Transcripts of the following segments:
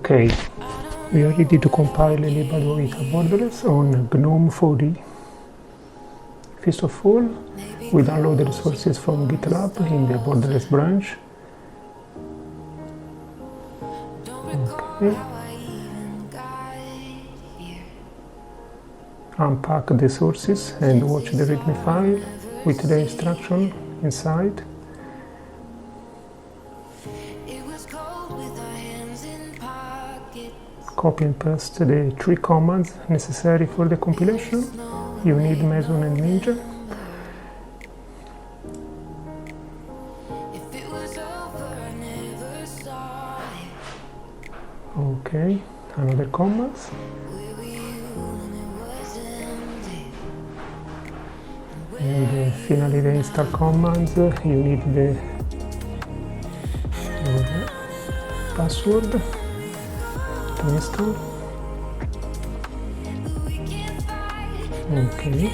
Okay, we are ready to compile Adwaita Borderless on GNOME 4D. First of all, we download the resources from GitLab in the Borderless branch. Okay. Unpack the sources and watch the README file with the instruction inside. Copy and paste the 3 commands necessary for the compilation. You need Mason and Ninja. Okay, another commands. And finally the install commands. You need the password to install. Okay.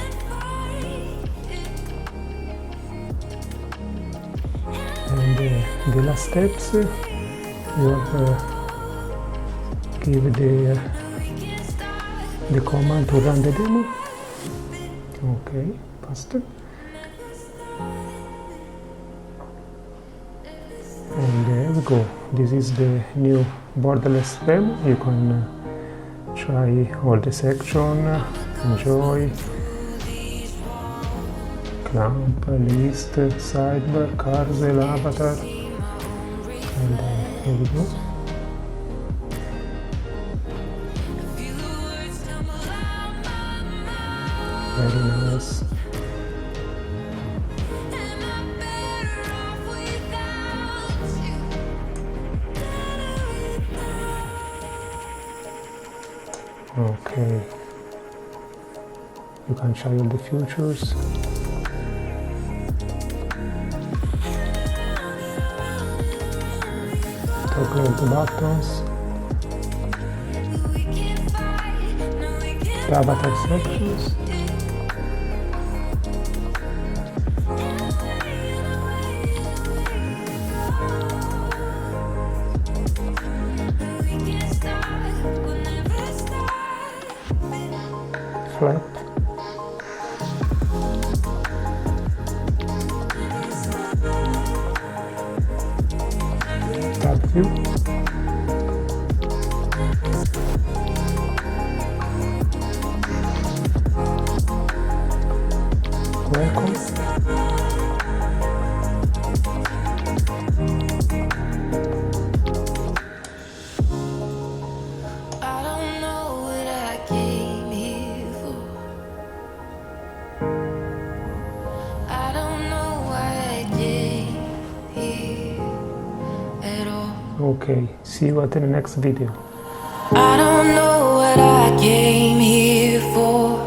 And the last steps, you have give the command to run the demo. Okay, passed. And there we go. This is the new Borderless demo. You can try all the section, enjoy, clamp, list, sidebar, carousel, avatar, and here we go. Very nice. Okay, you can try all the features. Toggle the buttons, the avatar sections. Flat. Tab view. Welcome. Okay, see you at the next video. I don't know what I came here for.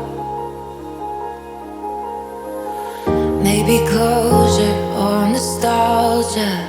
Maybe closure or nostalgia.